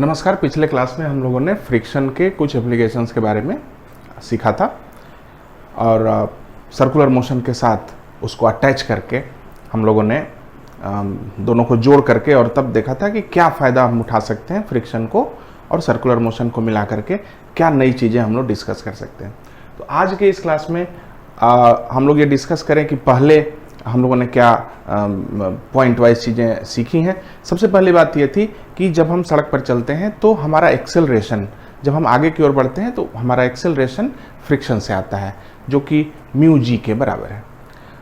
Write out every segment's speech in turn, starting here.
नमस्कार। पिछले क्लास में हम लोगों ने फ्रिक्शन के कुछ एप्लीकेशंस के बारे में सीखा था और सर्कुलर मोशन के साथ उसको अटैच करके हम लोगों ने दोनों को जोड़ करके और तब देखा था कि क्या फ़ायदा हम उठा सकते हैं फ्रिक्शन को और सर्कुलर मोशन को मिला करके, क्या नई चीज़ें हम लोग डिस्कस कर सकते हैं। तो आज के इस क्लास में हम लोग ये डिस्कस करें कि पहले हम लोगों ने क्या पॉइंट वाइज चीज़ें सीखी हैं। सबसे पहली बात ये थी कि जब हम सड़क पर चलते हैं तो हमारा एक्सेलरेशन, जब हम आगे की ओर बढ़ते हैं तो हमारा एक्सेलरेशन फ्रिक्शन से आता है, जो कि म्यू जी के बराबर है।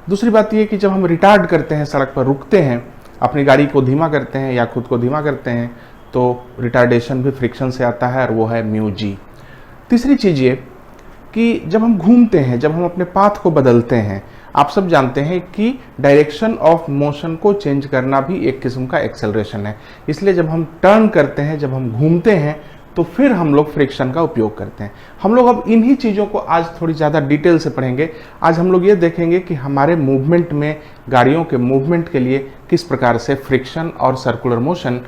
दूसरी बात ये कि जब हम रिटार्ड करते हैं, सड़क पर रुकते हैं, अपनी गाड़ी को धीमा करते हैं या खुद को धीमा करते हैं, तो रिटार्डेशन भी फ्रिक्शन से आता है और वो है म्यू जी। तीसरी चीज़ ये कि जब हम घूमते हैं, जब हम अपने पाथ को बदलते हैं, आप सब जानते हैं कि डायरेक्शन ऑफ मोशन को चेंज करना भी एक किस्म का एक्सेलरेशन है। इसलिए जब हम टर्न करते हैं, जब हम घूमते हैं, तो फिर हम लोग फ्रिक्शन का उपयोग करते हैं। हम लोग अब इन्हीं चीज़ों को आज थोड़ी ज़्यादा डिटेल से पढ़ेंगे। आज हम लोग ये देखेंगे कि हमारे मूवमेंट में, गाड़ियों के मूवमेंट के लिए किस प्रकार से फ्रिक्शन और सर्कुलर मोशन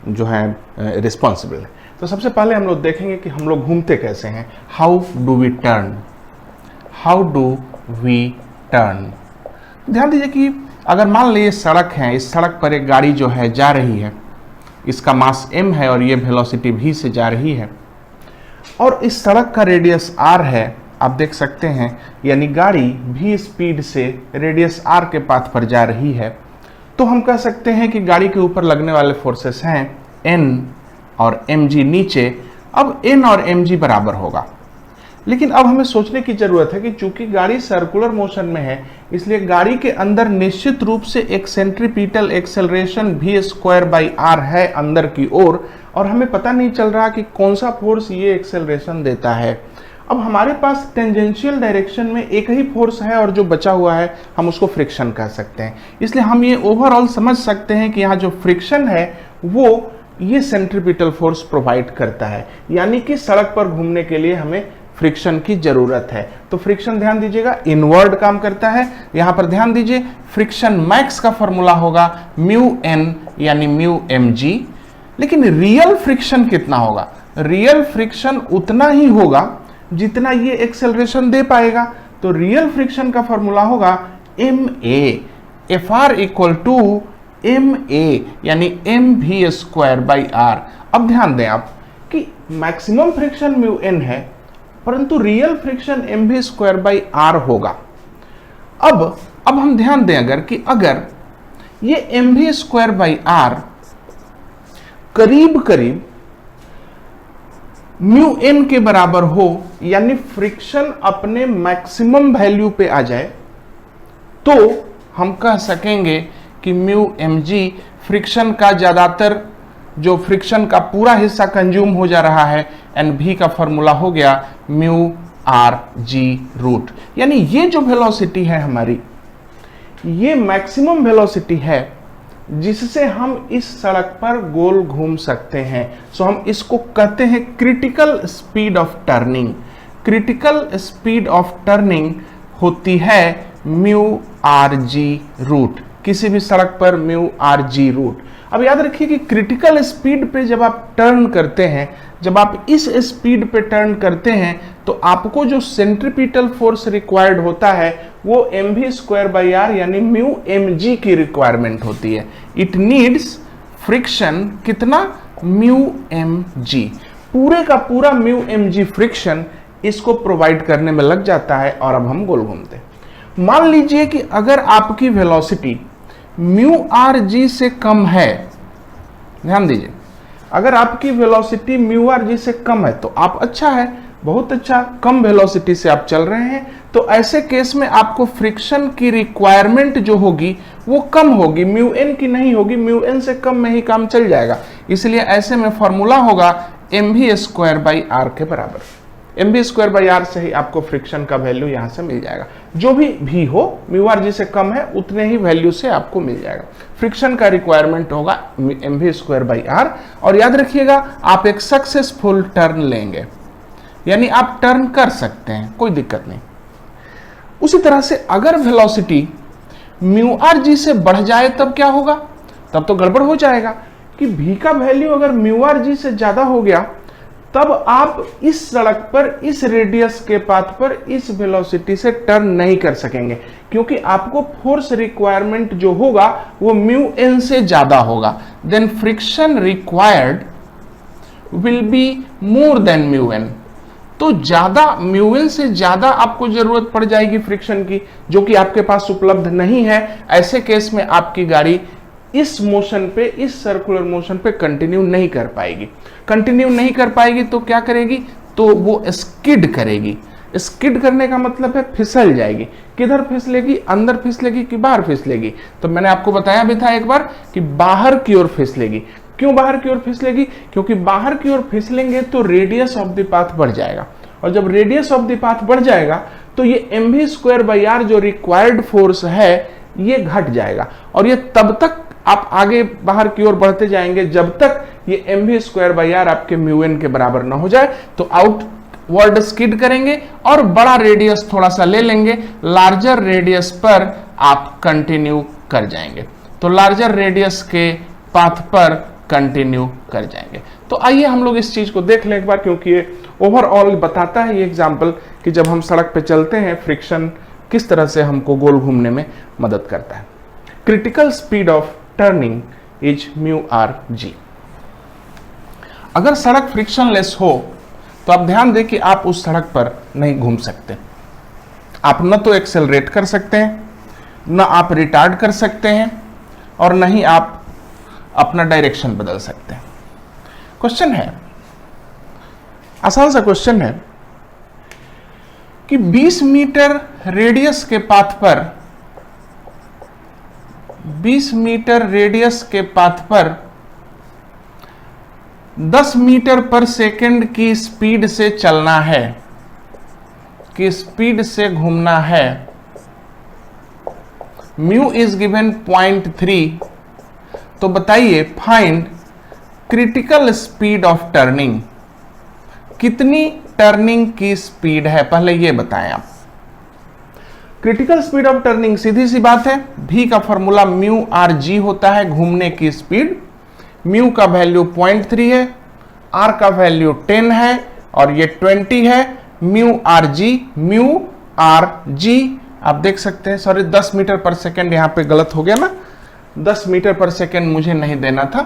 जो है रिस्पॉन्सिबल है। तो सबसे पहले हम लोग देखेंगे कि हम लोग घूमते कैसे हैं। How do we turn, how do we turn. ध्यान दीजिए कि अगर मान लीजिए सड़क है, इस सड़क पर एक गाड़ी जो है जा रही है, इसका मास m है और ये वेलोसिटी v से जा रही है और इस सड़क का रेडियस r है, आप देख सकते हैं, यानी गाड़ी v स्पीड से रेडियस r के पाथ पर जा रही है, तो हम कह सकते हैं कि गाड़ी के ऊपर लगने वाले फोर्सेस हैं n और mg नीचे। अब n और mg बराबर होगा, लेकिन अब हमें सोचने की जरूरत है कि चूंकि गाड़ी सर्कुलर मोशन में है, इसलिए गाड़ी के अंदर निश्चित रूप से एक सेंट्रीपिटल एक्सेलरेशन v²/r है अंदर की ओर, और हमें पता नहीं चल रहा कि कौन सा फोर्स ये एक्सेलरेशन देता है। अब हमारे पास टेंजेंशियल डायरेक्शन में एक ही फोर्स है और जो बचा हुआ है हम उसको फ्रिक्शन कह सकते हैं। इसलिए हम ये ओवरऑल समझ सकते हैं कि यहाँ जो फ्रिक्शन है वो ये सेंट्रीपिटल फोर्स प्रोवाइड करता है, यानी कि सड़क पर घूमने के लिए हमें फ्रिक्शन की जरूरत है। तो फ्रिक्शन, ध्यान दीजिएगा, इनवर्ड काम करता है। यहां पर ध्यान दीजिए, फ्रिक्शन मैक्स का फॉर्मूला होगा म्यू एन यानी म्यू एम जी। लेकिन रियल फ्रिक्शन कितना होगा? रियल फ्रिक्शन उतना ही होगा जितना ये एक्सेलरेशन दे पाएगा। तो रियल फ्रिक्शन का फॉर्मूला होगा m a, f r equal to m a यानी mv²/r। अब ध्यान दें आप कि मैक्सिमम फ्रिक्शन म्यू एन है, परंतु रियल फ्रिक्शन mv²/r होगा। अब हम ध्यान दें अगर ये mv²/r करीब करीब म्यू एन के बराबर हो, यानी फ्रिक्शन अपने मैक्सिमम वैल्यू पे आ जाए, तो हम कह सकेंगे कि म्यू एम जी फ्रिक्शन का ज्यादातर, जो फ्रिक्शन का पूरा हिस्सा कंज्यूम हो जा रहा है, एंड v का फॉर्मूला हो गया म्यू आर जी रूट। यानी ये जो वेलोसिटी है हमारी, ये मैक्सिमम वेलोसिटी है जिससे हम इस सड़क पर गोल घूम सकते हैं। सो हम इसको कहते हैं critical speed of turning. Critical speed of turning होती है म्यू आर जी रूट, किसी भी सड़क पर म्यू आर जी रूट। अब याद रखिए कि क्रिटिकल स्पीड पे जब आप टर्न करते हैं, जब आप इस स्पीड पे टर्न करते हैं, तो आपको जो सेंट्रीपिटल फोर्स रिक्वायर्ड होता है वो mv²/r यानी म्यू mg की रिक्वायरमेंट होती है। इट नीड्स फ्रिक्शन कितना? Mu mg। पूरे का पूरा म्यू mg फ्रिक्शन इसको प्रोवाइड करने में लग जाता है और अब हम गोल घूमते हैं। मान लीजिए कि अगर आपकी वेलोसिटी म्यू आर जी से कम है, ध्यान दीजिए, अगर आपकी वेलोसिटी म्यू आर जी से कम है तो आप अच्छा है, बहुत अच्छा, कम वेलोसिटी से आप चल रहे हैं, तो ऐसे केस में आपको फ्रिक्शन की रिक्वायरमेंट जो होगी वो कम होगी, म्यू एन की नहीं होगी। म्यू एन से कम में ही काम चल जाएगा। इसलिए ऐसे में फॉर्मूला होगा mv²/r के बराबर। mv²/r से ही आपको फ्रिक्शन का वैल्यू यहां से मिल जाएगा। जो भी v हो, म्यू आर जी से कम है, उतने ही वैल्यू से आपको मिल जाएगा। फ्रिक्शन का रिक्वायरमेंट होगा mv²/r। और याद रखिएगा, आप एक सक्सेसफुल टर्न लेंगे, यानी आप टर्न कर सकते हैं, कोई दिक्कत नहीं। उसी तरह से अगर वेलोसिटी म्यू आर जी से बढ़ जाए तब क्या होगा? तब तो गड़बड़ हो जाएगा, कि v का वैल्यू अगर म्यू आर जी से ज्यादा हो गया तब आप इस सड़क पर, इस रेडियस के पाथ पर इस वेलोसिटी से टर्न नहीं कर सकेंगे, क्योंकि आपको फोर्स रिक्वायरमेंट जो होगा वो म्यू एन से ज्यादा होगा। Then friction required will be more than mu n. तो ज्यादा म्यू एन से ज्यादा आपको जरूरत पड़ जाएगी फ्रिक्शन की, जो कि आपके पास उपलब्ध नहीं है। ऐसे केस में आपकी गाड़ी इस मोशन पे, इस सर्कुलर मोशन पे कंटिन्यू नहीं कर पाएगी। कंटिन्यू नहीं कर पाएगी तो क्या करेगी? तो वो स्किड करेगी। स्किड करने का मतलब है फिसल जाएगी। किधर फिसलेगी? अंदर फिसलेगी कि बाहर फिसलेगी? तो मैंने आपको बताया भी था एक बार कि बाहर की ओर फिसलेगी। क्यों बाहर की ओर फिसलेगी? क्योंकि बाहर की ओर फिसलेंगे तो रेडियस ऑफ द पाथ बढ़ जाएगा, और जब रेडियस ऑफ द पाथ बढ़ जाएगा तो ये mv²/r जो रिक्वायर्ड फोर्स है ये घट जाएगा, और ये तब तक आप आगे बाहर की ओर बढ़ते जाएंगे जब तक ये mv²/r आपके म्यू एन के बराबर ना हो जाए। तो आउटवर्ड स्किड करेंगे और बड़ा रेडियस थोड़ा सा ले लेंगे, लार्जर रेडियस पर आप कंटिन्यू कर जाएंगे। तो लार्जर रेडियस के पाथ पर कंटिन्यू कर जाएंगे। तो आइए हम लोग इस चीज को देख लें एक बार, क्योंकि ये ओवरऑल बताता है ये एग्जाम्पल कि जब हम सड़क पे चलते हैं फ्रिक्शन किस तरह से हमको गोल घूमने में मदद करता है। Critical speed of turning is mu R G. अगर सड़क फ्रिक्शनलेस हो तो आप ध्यान दें कि आप उस सड़क पर नहीं घूम सकते। आप न तो एक्सेलरेट कर सकते हैं, न आप रिटार्ड कर सकते हैं, और न ही आप अपना डायरेक्शन बदल सकते हैं। क्वेश्चन है, आसान सा क्वेश्चन है कि 20 मीटर रेडियस के पाथ पर 20 मीटर रेडियस के पाथ पर 10 मीटर पर सेकंड की स्पीड से चलना है, की स्पीड से घूमना है। Mu is given 0.3। तो बताइए find critical speed of turning. कितनी टर्निंग की स्पीड है पहले ये बताएं आप। क्रिटिकल स्पीड ऑफ टर्निंग सीधी सी बात है, v का फॉर्मूला म्यू आर जी होता है, घूमने की स्पीड। म्यू का वैल्यू 0.3 है, r का वैल्यू 10 है और ये 20 है। म्यू आर जी आप देख सकते हैं, सॉरी 10 मीटर पर सेकेंड, यहां पे गलत हो गया ना, 10 मीटर पर सेकेंड मुझे नहीं देना था।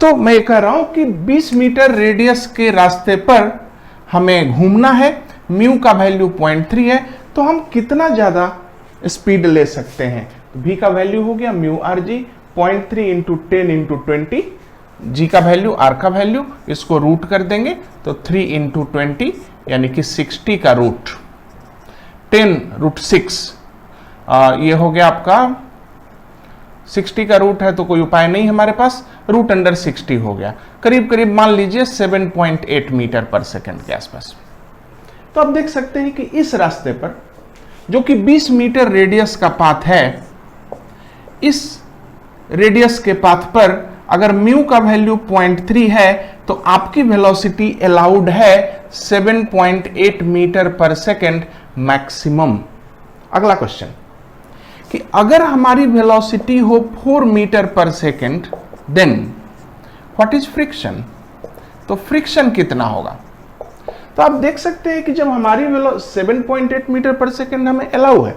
तो मैं कह रहा हूं कि 20 मीटर रेडियस के रास्ते पर हमें घूमना है, म्यू का वैल्यू 0.3 है, तो हम कितना ज्यादा स्पीड ले सकते हैं? v का वैल्यू हो गया mu R G 0.3 into 10 into 20, g का वैल्यू, r का वैल्यू, इसको रूट कर देंगे तो 3 इंटू 20 यानी कि 60 का रूट 10 रूट 6, ये हो गया आपका 60 का रूट है तो कोई उपाय नहीं हमारे पास, रूट अंडर 60 हो गया, करीब करीब मान लीजिए 7.8 मीटर पर सेकंड के आसपास। तो आप देख सकते हैं कि इस रास्ते पर जो कि 20 मीटर रेडियस का पाथ है, इस रेडियस के पाथ पर अगर म्यू का वैल्यू 0.3 है तो आपकी वेलोसिटी अलाउड है 7.8 मीटर पर सेकंड मैक्सिमम। अगला क्वेश्चन कि अगर हमारी वेलोसिटी हो 4 मीटर पर second, then what is friction? तो फ्रिक्शन कितना होगा? तो आप देख सकते हैं कि जब हमारी 7.8 मीटर पर सेकंड हमें अलाउ है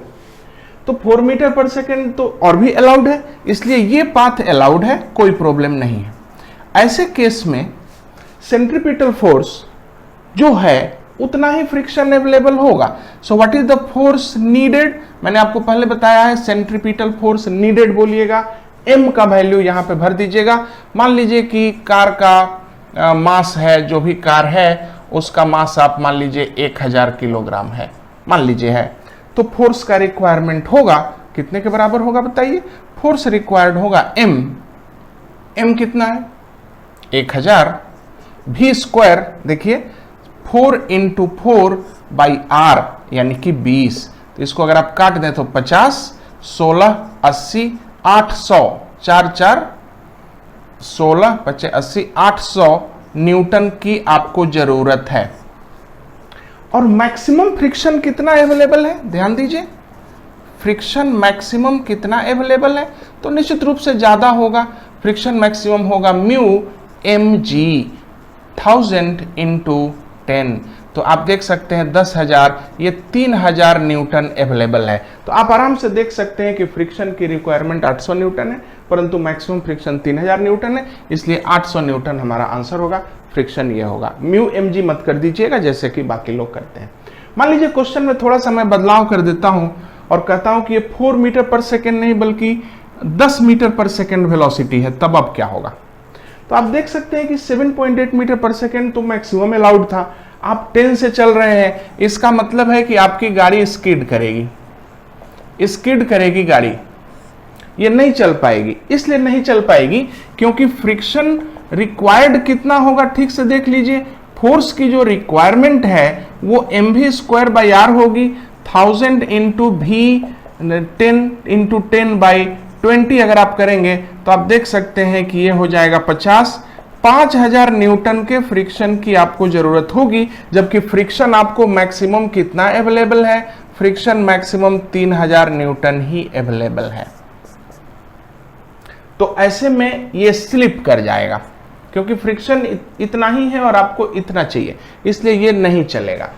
तो 4 मीटर पर सेकंड तो और भी अलाउड है, इसलिए ये पाथ अलाउड है, कोई प्रॉब्लम नहीं है। ऐसे केस में सेंट्रीपिटल फोर्स जो है उतना ही फ्रिक्शन अवेलेबल होगा। So what is the force needed? मैंने आपको पहले बताया है सेंट्रीपिटल फोर्स नीडेड बोलिएगा, m का वैल्यू यहां पे भर दीजिएगा। मान लीजिए कि कार का मास है, जो भी कार है उसका मास आप मान लीजिए 1000 किलोग्राम है, मान लीजिए है, तो फोर्स का रिक्वायरमेंट होगा कितने के बराबर होगा बताइए? फोर्स रिक्वायर्ड होगा m कितना है? 1000। v स्क्वायर देखिए 4 इंटू 4 बाई r यानी कि 20, तो इसको अगर आप काट दें तो 50, 16, 80, 800, 4 4 16, 25, 80, 800 न्यूटन की आपको जरूरत है। और मैक्सिमम फ्रिक्शन कितना अवेलेबल है? ध्यान दीजिए, फ्रिक्शन मैक्सिमम कितना अवेलेबल है? तो निश्चित रूप से ज्यादा होगा। फ्रिक्शन मैक्सिमम होगा म्यू mg 1000 इंटू 10। तो आप देख सकते हैं 10,000, ये 3,000 न्यूटन अवेलेबल है। तो आप आराम से देख सकते हैं कि फ्रिक्शन की रिक्वायरमेंट 800 न्यूटन है, परंतु मैक्सिमम फ्रिक्शन 3,000 न्यूटन है, इसलिए 800 न्यूटन हमारा आंसर होगा। फ्रिक्शन ये होगा, म्यू mg मत कर दीजिएगा जैसे कि बाकी लोग करते हैं। मान लीजिए क्वेश्चन में थोड़ा सा मैं बदलाव कर देता हूं और कहता हूं कि ये 4 मीटर पर सेकेंड नहीं बल्कि 10 मीटर पर सेकेंड वेलोसिटी है, तब अब क्या होगा। तो आप देख सकते हैं कि 7.8 मीटर पर सेकेंड तो मैक्सिमम अलाउड था, आप 10 से चल रहे हैं, इसका मतलब है कि आपकी गाड़ी स्किड करेगी गाड़ी, ये नहीं चल पाएगी। इसलिए नहीं चल पाएगी क्योंकि फ्रिक्शन रिक्वायर्ड कितना होगा, ठीक से देख लीजिए। फोर्स की जो रिक्वायरमेंट है वो mv² होगी, 1000 इंटू भी 10 इंटू 10/20 अगर आप करेंगे तो आप देख सकते हैं कि ये हो जाएगा 5000 न्यूटन के फ्रिक्शन की आपको जरूरत होगी, जबकि फ्रिक्शन आपको मैक्सिमम कितना अवेलेबल है, फ्रिक्शन मैक्सिमम 3000 न्यूटन ही अवेलेबल है। तो ऐसे में ये स्लिप कर जाएगा क्योंकि फ्रिक्शन इतना ही है और आपको इतना चाहिए, इसलिए ये नहीं चलेगा।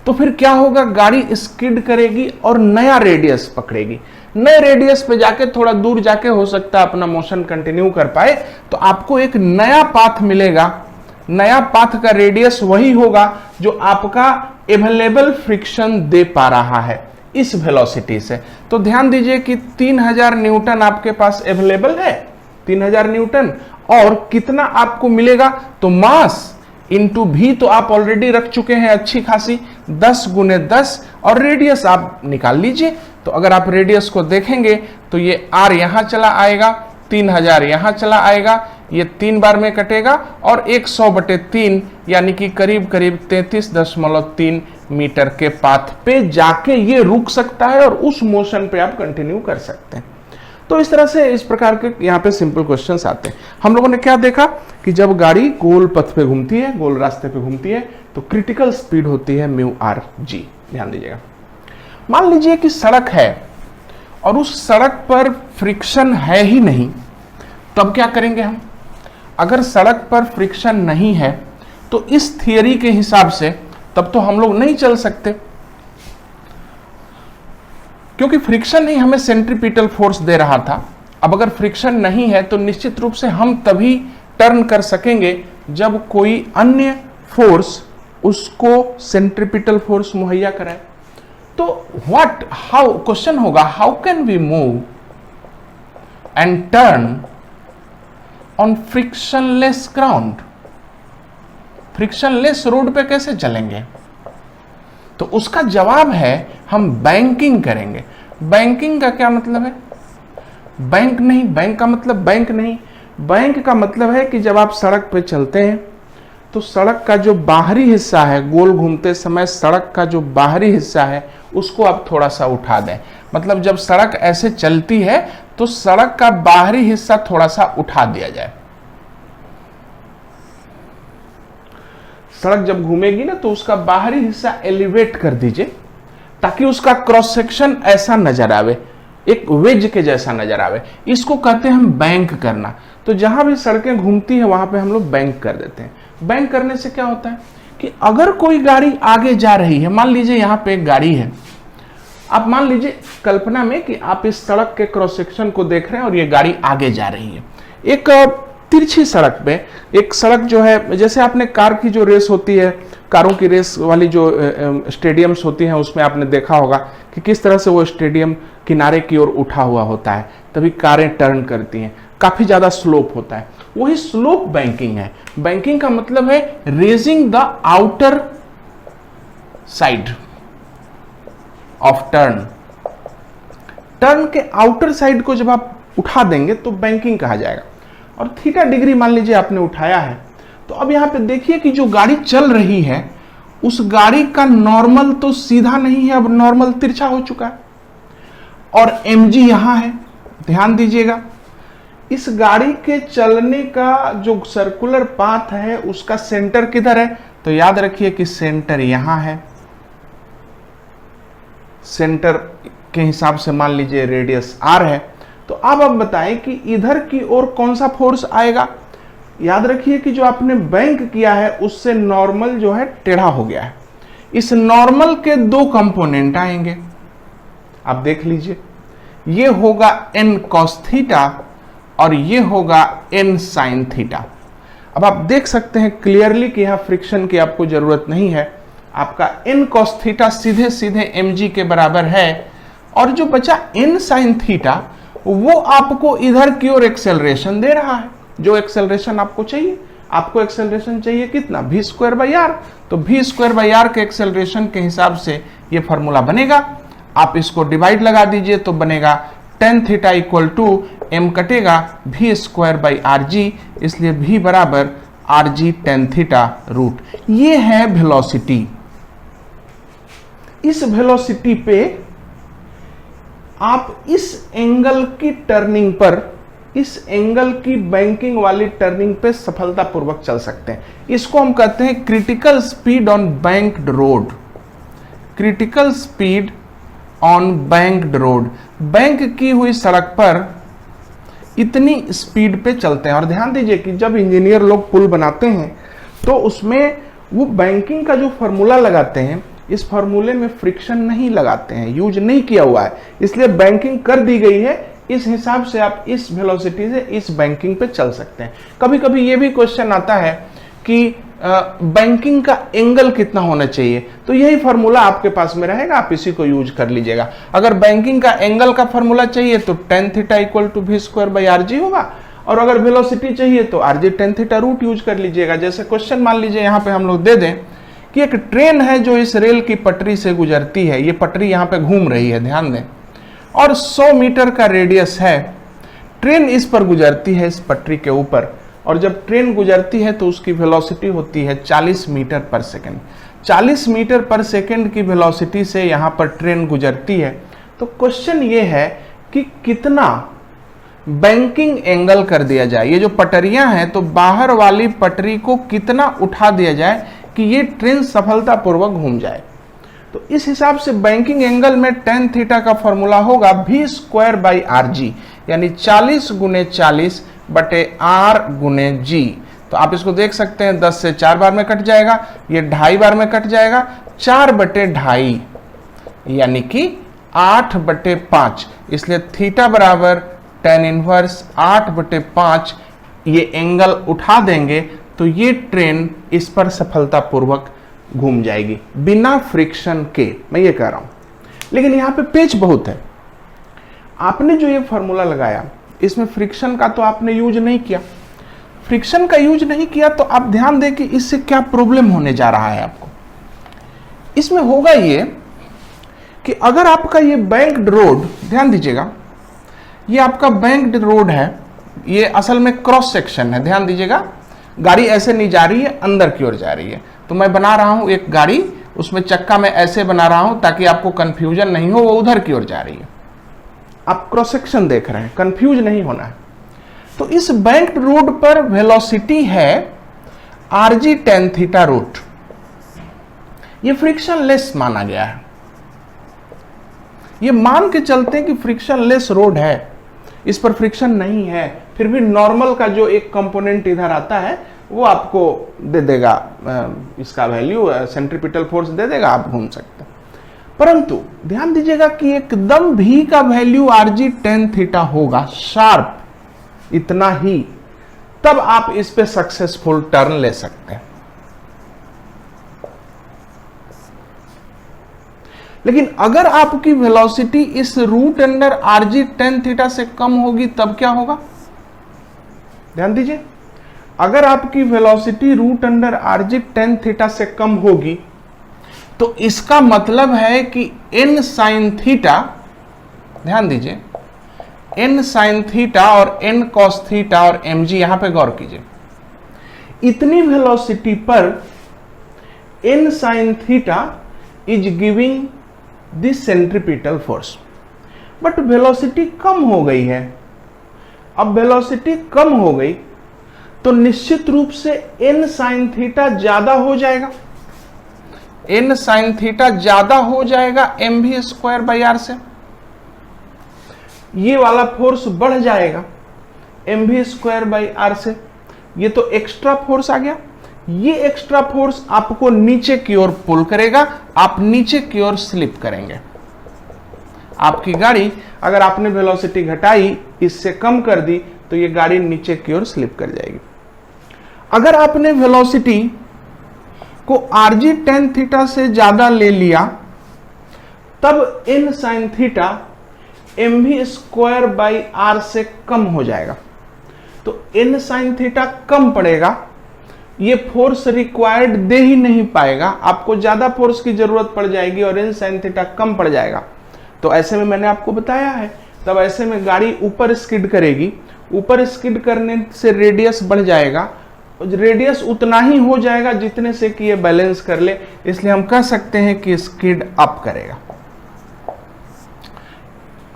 तो फिर क्या होगा, गाड़ी स्किड करेगी और नया रेडियस पकड़ेगी। नए रेडियस पे जाके थोड़ा दूर जाके हो सकता है अपना मोशन कंटिन्यू कर पाए, तो आपको एक नया पाथ मिलेगा। नया पाथ का रेडियस वही होगा जो आपका अवेलेबल फ्रिक्शन दे पा रहा है इस वेलोसिटी से। तो ध्यान दीजिए कि 3000 न्यूटन आपके पास अवेलेबल है, 3000 न्यूटन, और कितना आपको मिलेगा, तो मास इंटू भी तो आप ऑलरेडी रख चुके हैं अच्छी खासी, 10 × 10, और रेडियस आप निकाल लीजिए। तो अगर आप रेडियस को देखेंगे तो ये r यहां चला आएगा, 3000 यहां चला आएगा, ये 3 बार में कटेगा और 100/3 यानी कि करीब करीब 33.3 मीटर के पाथ पे जाके ये रुक सकता है और उस मोशन पे आप कंटिन्यू कर सकते हैं। तो इस तरह से इस प्रकार के यहाँ पे सिंपल क्वेश्चंस आते हैं। हम लोगों ने क्या देखा कि जब गाड़ी गोल पथ पे घूमती है, गोल रास्ते पे घूमती है, तो क्रिटिकल स्पीड होती है μrg। ध्यान दीजिएगा, मान लीजिए कि सड़क है और उस सड़क पर फ्रिक्शन है ही नहीं, तब क्या करेंगे हम। अगर सड़क पर फ्रिक्शन नहीं है तो इस थियरी के हिसाब से तब तो हम लोग नहीं चल सकते, क्योंकि फ्रिक्शन ही हमें सेंट्रीपिटल फोर्स दे रहा था। अब अगर फ्रिक्शन नहीं है तो निश्चित रूप से हम तभी टर्न कर सकेंगे जब कोई अन्य फोर्स उसको सेंट्रीपिटल फोर्स मुहैया कराए। तो हाउ क्वेश्चन होगा, how can we move and turn on frictionless ground. Frictionless road पे कैसे चलेंगे, तो उसका जवाब है हम बैंकिंग करेंगे। बैंकिंग का क्या मतलब है, बैंक नहीं, बैंक का मतलब बैंक नहीं, बैंक का मतलब है कि जब आप सड़क पे चलते हैं तो सड़क का जो बाहरी हिस्सा है, गोल घूमते समय सड़क का जो बाहरी हिस्सा है उसको आप थोड़ा सा उठा दें। मतलब जब सड़क ऐसे चलती है तो सड़क का बाहरी हिस्सा थोड़ा सा उठा दिया जाए। सड़क जब घूमेगी ना तो उसका बाहरी हिस्सा एलिवेट कर दीजिए ताकि उसका क्रॉस सेक्शन ऐसा नजर आवे, एक वेज के जैसा नजर आवे। इसको कहते हैं हम बैंक करना। तो जहां भी सड़कें घूमती है वहां पे हम लोग बैंक कर देते हैं। बैंक करने से क्या होता है कि अगर कोई गाड़ी आगे जा रही है, मान लीजिए यहां पे एक गाड़ी है, आप मान लीजिए कल्पना में कि आप इस सड़क के क्रॉस सेक्शन को देख रहे हैं और ये गाड़ी आगे जा रही है एक तिरछी सड़क पे। एक सड़क जो है, जैसे आपने कार की जो रेस होती है, कारों की रेस वाली जो स्टेडियम्स होती हैं, उसमें आपने देखा होगा कि किस तरह से वो स्टेडियम किनारे की ओर उठा हुआ होता है, तभी कारें टर्न करती हैं, काफी ज्यादा स्लोप होता है। वही स्लोप बैंकिंग है। बैंकिंग का मतलब है raising the outer side of turn. Turn के आउटर साइड को जब आप उठा देंगे तो बैंकिंग कहा जाएगा। और थीटा डिग्री मान लीजिए आपने उठाया है, तो अब यहां पे देखिए कि जो गाड़ी चल रही है उस गाड़ी का नॉर्मल तो सीधा नहीं है, अब नॉर्मल तिरछा हो चुका है और mg यहां है। ध्यान दीजिएगा, इस गाड़ी के चलने का जो सर्कुलर पाथ है उसका सेंटर किधर है, तो याद रखिए कि सेंटर यहां है। सेंटर के हिसाब से मान लीजिए रेडियस r है, तो अब आप बताएं कि इधर की ओर कौन सा फोर्स आएगा। याद रखिए कि जो आपने बैंक किया है उससे नॉर्मल जो है टेढ़ा हो गया है। इस नॉर्मल के दो कंपोनेंट आएंगे, आप देख लीजिए, ये होगा n cos थीटा और ये होगा n sin थीटा। अब आप देख सकते हैं क्लियरली कि यहां फ्रिक्शन की आपको जरूरत नहीं है, आपका n cos थीटा सीधे सीधे mg के बराबर है, और जो बचा n sin थीटा वो आपको इधर की ओर एक्सेलरेशन दे रहा है। जो एक्सेलरेशन आपको चाहिए, आपको एक्सेलरेशन चाहिए कितना, v स्क्वायर बाई आर। तो v स्क्वायर बाई आर के एक्सेलरेशन के हिसाब से ये फॉर्मूला बनेगा। आप इसको डिवाइड लगा दीजिए तो बनेगा tan theta equal to m कटेगा v square by r g, इसलिए v बराबर r g tan theta root. ये है वेलोसिटी। इस वेलोसिटी पे आप इस एंगल की टर्निंग पर, इस एंगल की बैंकिंग वाली टर्निंग पे सफलतापूर्वक चल सकते हैं। इसको हम कहते हैं critical speed on banked road. Critical speed on banked road, bank की हुई सड़क पर इतनी स्पीड पे चलते हैं। और ध्यान दीजिए कि जब इंजीनियर लोग पुल बनाते हैं तो उसमें वो बैंकिंग का जो फॉर्मूला लगाते हैं, इस फॉर्मूले में फ्रिक्शन नहीं लगाते हैं, यूज नहीं किया हुआ है, इसलिए बैंकिंग कर दी गई है। इस हिसाब से आप इस वेलोसिटी से इस बैंकिंग पे चल सकते हैं। कभी कभी ये भी क्वेश्चन आता है कि बैंकिंग का एंगल कितना होना चाहिए, तो यही फॉर्मूला आपके पास में रहेगा, आप इसी को यूज कर लीजिएगा। अगर बैंकिंग का एंगल का फॉर्मूला चाहिए तो tan theta equal to v square by r g होगा, और अगर वेलोसिटी चाहिए तो r g tan theta root use कर लीजिएगा। जैसे क्वेश्चन मान लीजिए यहाँ पे हम लोग दे दें कि एक ट्रेन है जो इस रेल की पटरी से गुजरती है, ये पटरी यहाँ पे घूम रही है, ध्यान दें, और 100 मीटर का रेडियस है। ट्रेन इस पर गुजरती है, इस पटरी के ऊपर, और जब ट्रेन गुजरती है तो उसकी वेलोसिटी होती है 40 मीटर पर सेकेंड। 40 मीटर पर सेकेंड की वेलोसिटी से यहाँ पर ट्रेन गुजरती है। तो क्वेश्चन ये है कि कितना बैंकिंग एंगल कर दिया जाए। ये जो पटरियां हैं तो बाहर वाली पटरी को कितना उठा दिया जाए कि ये ट्रेन सफलतापूर्वक घूम जाए। तो इस हिसाब से बैंकिंग एंगल में tan थीटा का फॉर्मूला होगा v स्क्वायर बाई आर जी, यानी 40 गुने 40 बटे r गुने g। तो आप इसको देख सकते हैं 10 से 4 बार में कट जाएगा, ये 2.5 बार में कट जाएगा, 4 बटे 2.5 यानी कि 8 बटे 5, इसलिए थीटा बराबर tan इनवर्स 8 बटे 5। ये एंगल उठा देंगे तो ये ट्रेन इस पर सफलतापूर्वक घूम जाएगी बिना फ्रिक्शन के, मैं ये कह रहा हूं। लेकिन यहां पे पेच बहुत है। आपने जो ये फॉर्मूला लगाया इसमें फ्रिक्शन का तो आपने यूज नहीं किया। फ्रिक्शन का यूज नहीं किया तो आप ध्यान दें कि इससे क्या प्रॉब्लम होने जा रहा है आपको। इसमें होगा ये कि अगर आपका ये बैंक्ड रोड, ध्यान दीजिएगा, ये आपका बैंक्ड रोड है, ये असल में क्रॉस सेक्शन है, ध्यान दीजिएगा, गाड़ी ऐसे नहीं जा रही है, अंदर की ओर जा रही है। तो मैं बना रहा हूं एक गाड़ी, उसमें चक्का मैं ऐसे बना रहा हूं ताकि आपको कंफ्यूजन नहीं हो, वो उधर की ओर जा रही है। आप क्रॉस सेक्शन देख रहे हैं, कंफ्यूज नहीं होना है। तो इस बैंक्ड रोड पर वेलोसिटी है are g tan theta root. ये फ्रिक्शन लेस माना गया है। ये मान के चलते हैं कि फ्रिक्शन लेस रोड है, इस पर फ्रिक्शन नहीं है, फिर भी नॉर्मल का जो एक कंपोनेंट इधर आता है वो आपको दे देगा, इसका वैल्यू सेंट्रीपिटल फोर्स दे देगा, आप घूम सकते हैं। परंतु ध्यान दीजिएगा कि एकदम भी का value are g tan theta होगा, शार्प इतना ही, तब आप इस पे सक्सेसफुल टर्न ले सकते हैं। लेकिन अगर आपकी वेलोसिटी इस root under r g tan theta से कम होगी तब क्या होगा, ध्यान दीजिए, अगर आपकी velocity root under r g tan theta से कम होगी तो इसका मतलब है कि n sin थीटा, ध्यान दीजिए, n sin थीटा और n cos थीटा और mg, यहां पे गौर कीजिए, इतनी वेलोसिटी पर n sin theta is giving this centripetal force. But velocity कम हो गई है। अब वेलोसिटी कम हो गई तो निश्चित रूप से n sin थीटा ज्यादा हो जाएगा, n sin थीटा ज्यादा हो जाएगा mv स्क्वायर बाई आर से। ये वाला फोर्स बढ़ जाएगा mv²/r से। ये तो एक्स्ट्रा फोर्स आ गया। ये एक्स्ट्रा फोर्स आपको नीचे की ओर पुल करेगा, आप नीचे की ओर स्लिप करेंगे। आपकी गाड़ी, अगर आपने वेलोसिटी घटाई, इससे कम कर दी, तो ये गाड़ी नीचे की ओर स्लिप कर जाएगी। अगर आपने वेलोसिटी को rg tan थीटा से ज्यादा ले लिया, तब n sin थीटा mv²/r से कम हो जाएगा। तो n sin थीटा कम पड़ेगा, ये फोर्स रिक्वायर्ड दे ही नहीं पाएगा, आपको ज्यादा फोर्स की जरूरत पड़ जाएगी और n sin थीटा कम पड़ जाएगा। तो ऐसे में मैंने आपको बताया है, तब ऐसे में गाड़ी ऊपर स्किड करेगी। ऊपर स्किड करने से रेडियस बढ़ जाएगा, रेडियस उतना ही हो जाएगा जितने से कि ये बैलेंस कर ले, इसलिए हम कह सकते हैं कि स्किड अप करेगा।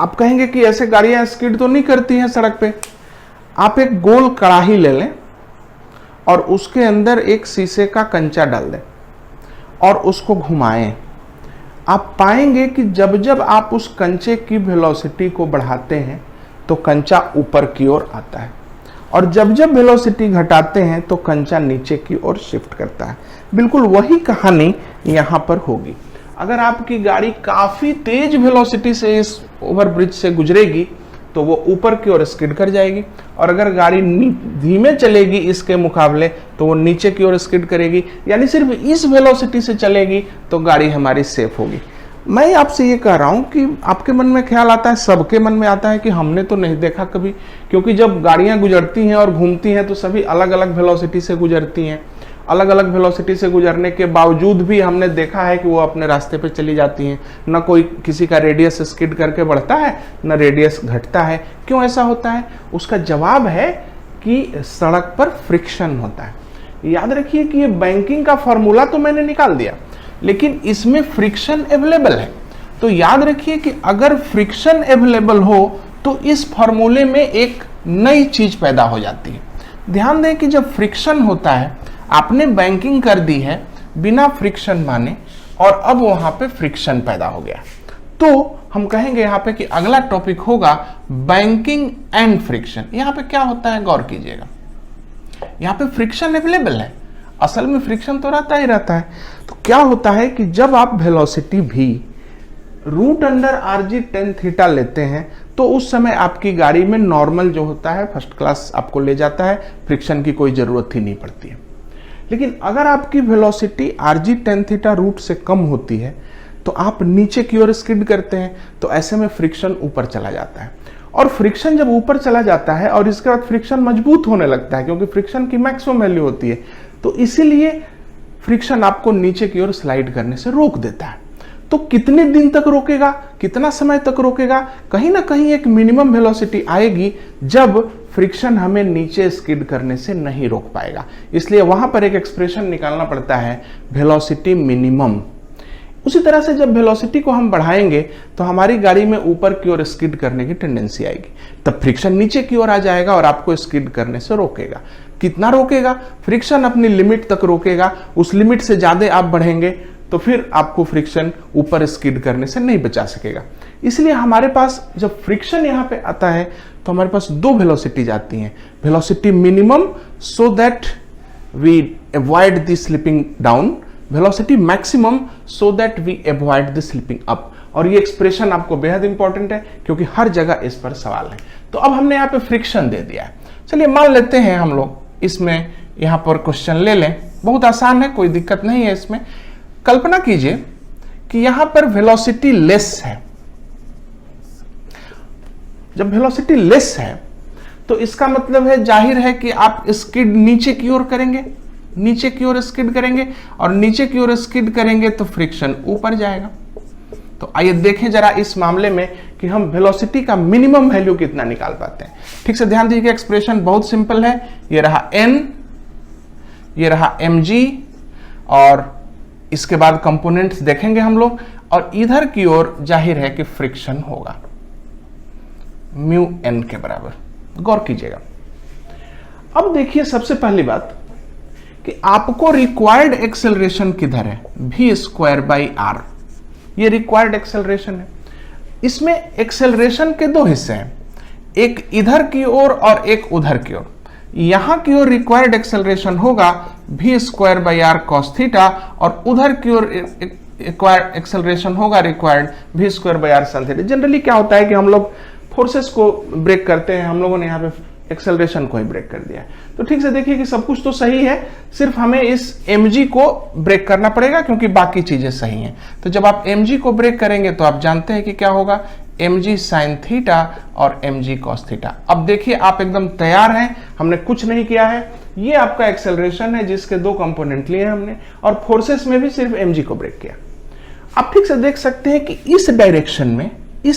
आप कहेंगे कि ऐसे गाड़ियां स्किड तो नहीं करती हैं सड़क पे। आप एक गोल कड़ाही ले लें और उसके अंदर एक शीशे का कंचा डाल दें और उसको घुमाएं। आप पाएंगे कि जब जब आप उस कंचे की वेलोसिटी को बढ़ाते हैं तो कंचा ऊपर की ओर आता है, और जब जब वेलोसिटी घटाते हैं तो कंचा नीचे की ओर शिफ्ट करता है। बिल्कुल वही कहानी यहां पर होगी। अगर आपकी गाड़ी काफी तेज वेलोसिटी से इस ओवरब्रिज से गुजरेगी तो वो ऊपर की ओर स्किड कर जाएगी, और अगर गाड़ी धीमे चलेगी इसके मुकाबले तो वो नीचे की ओर स्किड करेगी। यानी सिर्फ इस वेलोसिटी से चलेगी तो गाड़ी हमारी सेफ होगी। मैं आपसे ये कह रहा हूँ कि आपके मन में ख्याल आता है, सबके मन में आता है कि हमने तो नहीं देखा कभी, क्योंकि जब गाड़ियाँ गुजरती हैं और घूमती हैं तो सभी अलग अलग वेलोसिटी से गुजरती हैं। अलग अलग वेलोसिटी से गुजरने के बावजूद भी हमने देखा है कि वो अपने रास्ते पे चली जाती हैं। न कोई किसी का रेडियस स्किड करके बढ़ता है, न रेडियस घटता है। क्यों ऐसा होता है? उसका जवाब है कि सड़क पर फ्रिक्शन होता है। याद रखिए कि ये बैंकिंग का फॉर्मूला तो मैंने निकाल दिया, लेकिन इसमें फ्रिक्शन अवेलेबल है। तो याद रखिए कि अगर फ्रिक्शन अवेलेबल हो तो इस फॉर्मूले में एक नई चीज पैदा हो जाती है। ध्यान दें कि जब फ्रिक्शन होता है, आपने बैंकिंग कर दी है बिना फ्रिक्शन माने, और अब वहां पे फ्रिक्शन पैदा हो गया, तो हम कहेंगे यहां पे कि अगला टॉपिक होगा बैंकिंग एंड फ्रिक्शन। यहां पे क्या होता है गौर कीजिएगा। यहां पे फ्रिक्शन अवेलेबल है, असल में फ्रिक्शन तो रहता ही रहता है। तो क्या होता है कि जब आप वेलोसिटी भी √rg tan थीटा लेते हैं तो उस समय आपकी गाड़ी में नॉर्मल जो होता है फर्स्ट क्लास आपको ले जाता है, फ्रिक्शन की कोई जरूरत ही नहीं पड़ती है। लेकिन अगर आपकी velocity rg tan theta root से कम होती है तो आप नीचे की ओर स्किड करते हैं, तो ऐसे में फ्रिक्शन ऊपर चला जाता है। और फ्रिक्शन जब ऊपर चला जाता है और इसके बाद फ्रिक्शन मजबूत होने लगता है, क्योंकि फ्रिक्शन की मैक्सिमम वैल्यू होती है, तो इसीलिए फ्रिक्शन आपको नीचे की ओर स्लाइड करने से रोक देता है। तो कितने दिन तक रोकेगा, कितना समय तक रोकेगा? कहीं ना कहीं एक मिनिमम वेलोसिटी आएगी जब फ्रिक्शन हमें नीचे स्किड करने से नहीं रोक पाएगा। इसलिए वहां पर एक एक्सप्रेशन निकालना पड़ता है, वेलोसिटी मिनिमम। उसी तरह से जब वेलोसिटी को हम बढ़ाएंगे तो हमारी गाड़ी में ऊपर की ओर स्किड करने की टेंडेंसी आएगी, तब फ्रिक्शन नीचे की ओर आ जाएगा और आपको स्किड करने से रोकेगा। कितना रोकेगा? फ्रिक्शन अपनी लिमिट तक रोकेगा, उस लिमिट से ज्यादा आप बढ़ेंगे तो फिर आपको फ्रिक्शन ऊपर स्किड करने से नहीं बचा सकेगा। इसलिए हमारे पास जब फ्रिक्शन यहाँ पे आता है तो हमारे पास दो वेलोसिटी जाती हैं, velocity minimum so that we avoid the slipping down, velocity maximum so that we avoid the slipping up. और ये एक्सप्रेशन आपको बेहद इंपॉर्टेंट है क्योंकि हर जगह इस पर सवाल है। तो अब हमने यहाँ पे फ्रिक्शन दे दिया है। चलिए मान लेते हैं हम लोग इसमें यहाँ पर क्वेश्चन ले लें, बहुत आसान है, कोई दिक्कत नहीं है इसमें। कल्पना कीजिए कि यहां पर वेलोसिटी लेस है। जब वेलोसिटी लेस है तो इसका मतलब है, जाहिर है कि आप स्किड नीचे की ओर करेंगे, नीचे की ओर स्किड करेंगे, और नीचे की ओर स्किड करेंगे तो फ्रिक्शन ऊपर जाएगा। तो आइए देखें जरा इस मामले में कि हम वेलोसिटी का मिनिमम वैल्यू कितना निकाल पाते हैं। ठीक से ध्यान दीजिए, एक्सप्रेशन बहुत सिंपल है। ये रहा n, ये रहा mg, और इसके बाद कंपोनेंट्स देखेंगे हम लोग, और इधर की ओर जाहिर है कि फ्रिक्शन होगा म्यू n के बराबर। गौर कीजिएगा। अब देखिए सबसे पहली बात कि आपको रिक्वायर्ड एक्सेलरेशन किधर है, v² बाई r, ये रिक्वायर्ड एक्सेलरेशन है। इसमें एक्सेलरेशन के दो हिस्से हैं, एक इधर की ओर और एक उधर की ओर। यहां की ओर रिक्वायर्ड एक्सेलरेशन होगा v²/r cos थीटा और उधर की ओर एक्सेलरेशन होगा required v²/r sin theta. Generally क्या होता है कि हम लोग फोर्सेस को ब्रेक करते हैं, हम लोगों ने यहाँ पे एक्सेलरेशन को ही ब्रेक कर दिया है। तो ठीक से देखिए कि सब कुछ तो सही है, सिर्फ हमें इस mg को ब्रेक करना पड़ेगा क्योंकि बाकी चीजें सही हैं। तो जब आप mg को ब्रेक करेंगे तो आप जानते हैं कि क्या होगा, mg sin थीटा और mg cos थीटा। अब देखिए आप एकदम तैयार हैं, हमने कुछ नहीं किया है, ये आपका एक्सेलरेशन है जिसके दो कंपोनेंट लिए हमने, और फोर्सेस में भी सिर्फ mg को ब्रेक किया। आप ठीक से देख सकते हैं कि इस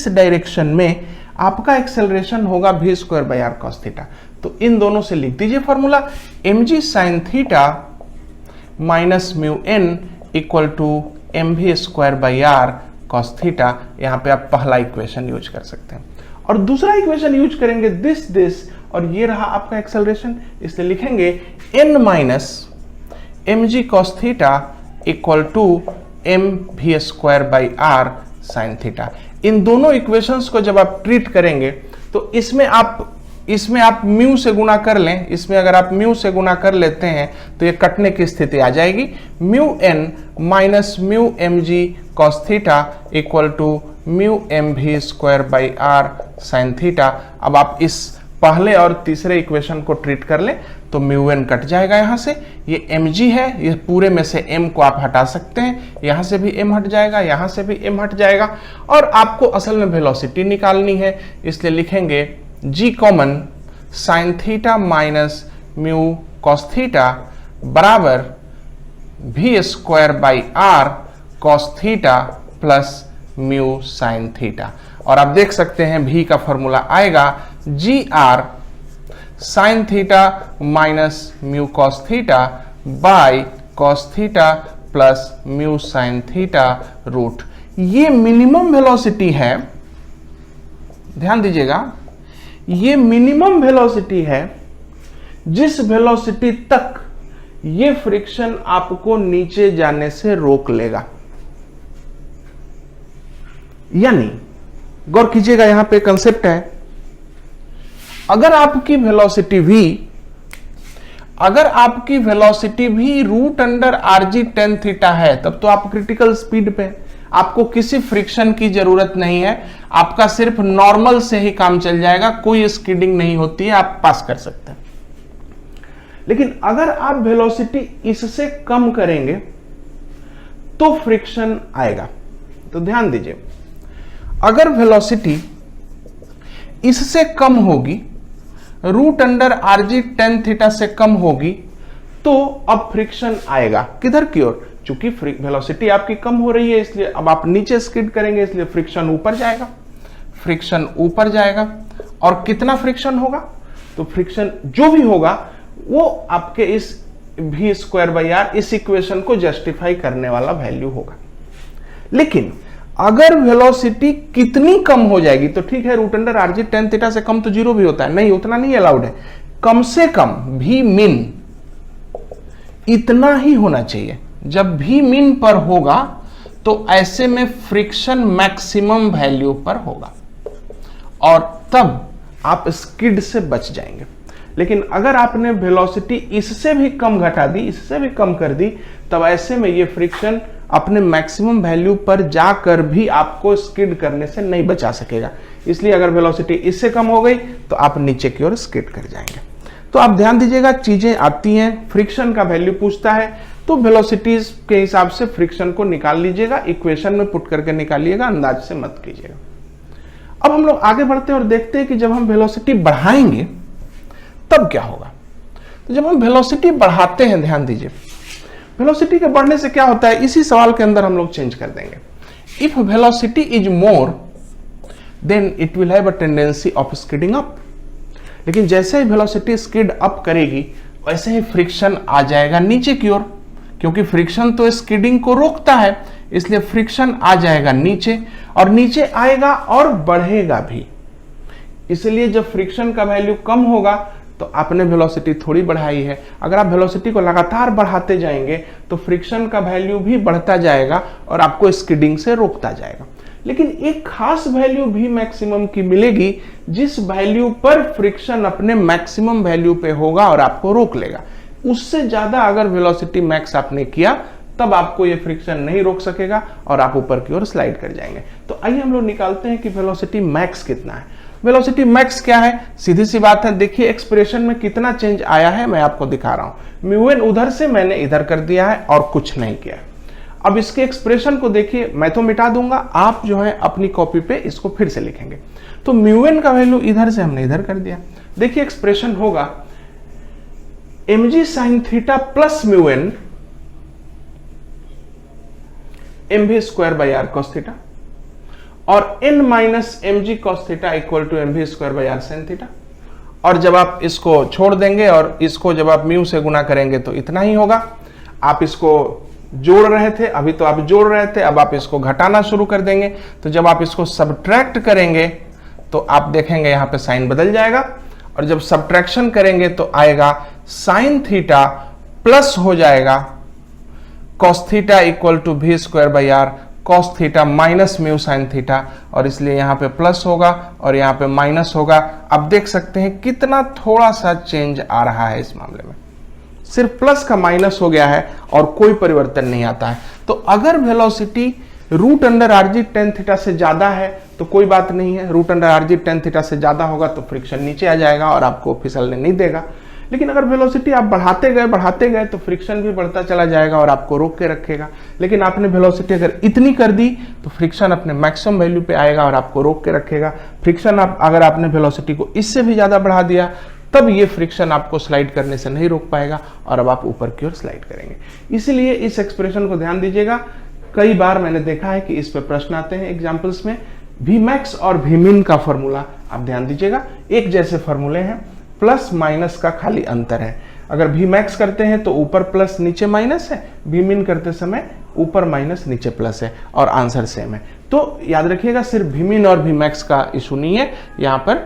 डायरेक्शन में आपका एक्सेलरेशन होगा v²/r cos थीटा। तो इन दोनों से लिख दीजिए formula, mg sin theta minus mu n equal to mv²/r cos theta. यहां पे आप पहला इक्वेशन यूज कर सकते हैं और दूसरा इक्वेशन यूज करेंगे दिस और ये रहा आपका एक्सेलरेशन, इसलिए लिखेंगे n minus mg cos theta equal to mv²/r sin theta. इन दोनों इक्वेशंस को जब आप ट्रीट करेंगे तो इसमें आप म्यू से गुना कर लें, इसमें अगर आप म्यू से गुना कर लेते हैं तो ये कटने की स्थिति आ जाएगी। Mu n minus mu mg cos theta equal to mu mv²/r sin theta. अब आप इस पहले और तीसरे इक्वेशन को ट्रीट कर लें तो म्यू n कट जाएगा यहां से, ये mg है, ये पूरे में से m को आप हटा सकते हैं, यहां से भी m हट जाएगा, यहां से भी m हट जाएगा, और आपको असल में वेलोसिटी निकालनी है, इसलिए लिखेंगे g common sin theta minus mu cos theta बराबर v²/r cos theta plus mu sin theta. और आप देख सकते हैं v का फॉर्मूला आएगा gr sin theta minus mu cos theta by cos theta plus mu sin theta root. ये minimum velocity है, ध्यान दीजिएगा, ये मिनिमम वेलोसिटी है जिस वेलोसिटी तक ये फ्रिक्शन आपको नीचे जाने से रोक लेगा। यानी गौर कीजिएगा, यहां पे कंसेप्ट है, अगर आपकी वेलोसिटी भी √r(g tan थीटा है तब तो आप क्रिटिकल स्पीड पे, आपको किसी फ्रिक्शन की जरूरत नहीं है, आपका सिर्फ नॉर्मल से ही काम चल जाएगा, कोई स्किडिंग नहीं होती है, आप पास कर सकते हैं। लेकिन अगर आप वेलोसिटी इससे कम करेंगे तो फ्रिक्शन आएगा। तो ध्यान दीजिए, अगर वेलोसिटी इससे कम होगी, √r(g tan थीटा से कम होगी, तो अब फ्रिक्शन आएगा किधर की ओर, चूंकि वेलोसिटी आपकी कम हो रही है इसलिए अब आप नीचे स्किड करेंगे, इसलिए फ्रिक्शन ऊपर जाएगा। और कितना फ्रिक्शन होगा, तो फ्रिक्शन जो भी होगा वो आपके इस v²/r इस इक्वेशन को जस्टिफाई करने वाला वैल्यू होगा। लेकिन अगर वेलोसिटी कितनी कम हो जाएगी तो ठीक है, √r(g tan थीटा से कम तो जीरो भी होता है, नहीं उतना नहीं अलाउड है, कम से कम v min इतना ही होना चाहिए। जब v min पर होगा तो ऐसे में फ्रिक्शन मैक्सिमम वैल्यू पर होगा और तब आप स्किड से बच जाएंगे। लेकिन अगर आपने वेलोसिटी इससे भी कम घटा दी, इससे भी कम कर दी, तब ऐसे में ये फ्रिक्शन अपने मैक्सिमम वैल्यू पर जाकर भी आपको स्किड करने से नहीं बचा सकेगा। इसलिए अगर वेलोसिटी इससे कम हो गई तो आप नीचे की ओर स्किड कर जाएंगे। तो आप ध्यान दीजिएगा, चीजें आती हैं, फ्रिक्शन का वैल्यू पूछता है तो वेलोसिटीज के हिसाब से फ्रिक्शन को निकाल लीजिएगा, इक्वेशन में पुट करके निकालिएगा, अंदाज से मत कीजिएगा। अब हम लोग आगे बढ़ते हैं और देखते हैं कि जब हम वेलोसिटी बढ़ाएंगे तब क्या होगा। तो जब हम वेलोसिटी बढ़ाते हैं, ध्यान दीजिए, वेलोसिटी के बढ़ने से क्या होता है, इसी सवाल के अंदर हम लोग चेंज कर देंगे। If velocity is more than it will have a tendency of skidding up. लेकिन जैसे ही वेलोसिटी स्किड अप करेगी वैसे ही फ्रिक्शन आ जाएगा नीचे की ओर, क्योंकि फ्रिक्शन तो स्किडिंग को रोकता है, इसलिए फ्रिक्शन आ जाएगा नीचे और नीचे आएगा और बढ़ेगा भी। इसलिए जब फ्रिक्शन का वैल्यू कम होगा तो आपने वेलोसिटी थोड़ी बढ़ाई है। अगर आप वेलोसिटी को लगातार बढ़ाते जाएंगे तो फ्रिक्शन का वैल्यू भी बढ़ता जाएगा और आपको स्किडिंग से रोकता जाएगा। लेकिन एक खास वैल्यू भी मैक्सिमम की मिलेगी जिस वैल्यू पर फ्रिक्शन अपने मैक्सिमम वैल्यू पे होगा और आपको रोक लेगा। उससे ज्यादा अगर वेलोसिटी मैक्स आपने किया तब आपको ये फ्रिक्शन नहीं रोक सकेगा और आप ऊपर की ओर स्लाइड कर जाएंगे। तो आइए हम लोग निकालते हैं कि वेलोसिटी मैक्स कितना है। वेलोसिटी मैक्स क्या है, सीधी सी बात है, देखिए एक्सप्रेशन में कितना चेंज आया है मैं आपको दिखा रहा हूं। म्यू एन उधर से मैंने इधर कर दिया है और कुछ नहीं किया। अब इसके एक्सप्रेशन को देखिए, मैं तो मिटा दूंगा, आप जो है अपनी कॉपी पे इसको फिर से लिखेंगे। तो म्यू एन का वैल्यू इधर से हमने इधर कर दिया। देखिए एक्सप्रेशन होगा mg sin theta plus mu n mv square by r cos theta और n minus mg cos theta equal to mv square by r sin theta. और जब आप इसको छोड़ देंगे और इसको जब आप म्यू से गुना करेंगे तो इतना ही होगा। आप इसको जोड़ रहे थे, अभी तो आप जोड़ रहे थे, अब आप इसको घटाना शुरू कर देंगे। तो जब आप इसको सब्ट्रैक्ट करेंगे तो आप देखेंगे यहां पे साइन बदल जाएगा और जब सब्ट्रैक्शन करेंगे तो आएगा साइन थीटा प्लस हो जाएगा cos theta equal to v square by r cos theta minus mu sin theta, और इसलिए यहां पे प्लस होगा और यहां पे माइनस होगा। आप देख सकते हैं कितना थोड़ा सा चेंज आ रहा है इस मामले में, सिर्फ प्लस का माइनस हो गया है और कोई परिवर्तन नहीं आता है। तो अगर velocity root under r g tan theta से ज्यादा है तो कोई बात नहीं है, root under r g tan theta से ज्यादा होगा तो फ्रिक्शन नीचे आ जाएगा और आपको फिसलने नहीं देगा। लेकिन अगर वेलोसिटी आप बढ़ाते गए तो फ्रिक्शन भी बढ़ता चला जाएगा और आपको रोक के रखेगा। लेकिन आपने वेलोसिटी अगर इतनी कर दी तो फ्रिक्शन अपने मैक्सिमम वैल्यू पे आएगा और आपको रोक के रखेगा। फ्रिक्शन अगर आपने वेलोसिटी को इससे भी ज्यादा बढ़ा दिया तब ये फ्रिक्शन आपको स्लाइड करने से नहीं रोक पाएगा और अब आप ऊपर की ओर स्लाइड करेंगे। इसलिए इस एक्सप्रेशन को ध्यान दीजिएगा। कई बार मैंने देखा है कि इस पे प्रश्न आते हैं एग्जाम्पल्स में। वी मैक्स और वी मिन का फॉर्मूला आप ध्यान दीजिएगा, एक जैसे फॉर्मूले हैं, प्लस माइनस का खाली अंतर है। अगर वी मैक्स करते हैं तो ऊपर प्लस नीचे माइनस है, वी मिन करते समय ऊपर माइनस नीचे प्लस है और आंसर सेम है। तो याद रखिएगा सिर्फ वी मिन और वी मैक्स का इशू नहीं है, यहाँ पर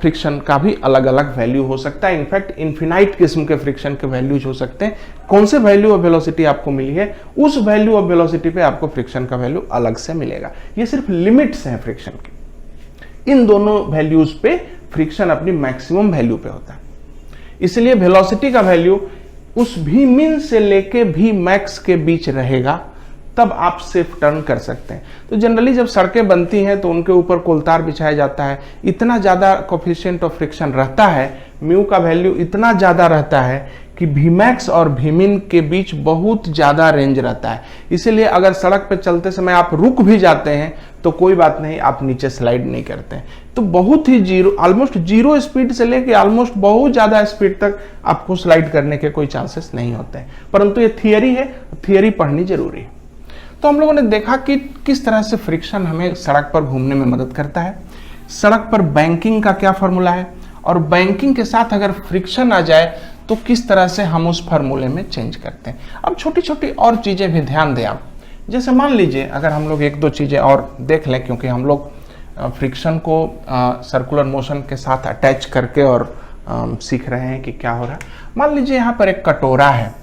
फ्रिक्शन का भी अलग अलग वैल्यू हो सकता है। इनफैक्ट इन्फिनाइट किस्म के फ्रिक्शन के वैल्यूज हो सकते हैं। कौन से वैल्यू ऑफ वेलोसिटी आपको मिली है उस वैल्यू ऑफ वेलोसिटी पे आपको फ्रिक्शन का वैल्यू अलग से मिलेगा। ये सिर्फ लिमिट्स हैं फ्रिक्शन की, इन दोनों वैल्यूज पे फ्रिक्शन अपनी मैक्सिमम वैल्यू पे होता है। इसलिए वेलोसिटी का वैल्यू उस भी मिन से लेके भी मैक्स के बीच रहेगा, तब आप सेफ टर्न कर सकते हैं। तो जनरली जब सड़कें बनती हैं तो उनके ऊपर कोलतार बिछाया जाता है, इतना ज्यादा कोफिशिएंट ऑफ फ्रिक्शन रहता है, म्यू का वैल्यू इतना ज्यादा रहता है कि वीमैक्स और वीमिन के बीच बहुत ज्यादा रेंज रहता है। इसीलिए अगर सड़क पे चलते समय आप रुक भी जाते हैं तो कोई बात नहीं, आप नीचे स्लाइड नहीं करते हैं। तो बहुत ही जीरो, ऑलमोस्ट जीरो स्पीड से लेके ऑलमोस्ट बहुत ज्यादा स्पीड तक आपको स्लाइड करने के कोई चांसेस नहीं होते हैं। परंतु ये थियरी है, थियरी पढ़नी जरूरी है। तो हम लोगों ने देखा कि किस तरह से फ्रिक्शन हमें सड़क पर घूमने में मदद करता है। सड़क पर बैंकिंग का क्या फॉर्मूला है और बैंकिंग के साथ अगर फ्रिक्शन आ जाए तो किस तरह से हम उस फार्मूले में चेंज करते हैं। अब छोटी छोटी और चीजें भी ध्यान दें आप, जैसे मान लीजिए अगर हम लोग एक दो चीजें और देख लें, क्योंकि हम लोग फ्रिक्शन को सर्कुलर मोशन के साथ अटैच करके और सीख रहे हैं कि क्या हो रहा है। मान लीजिए यहाँ पर एक कटोरा है।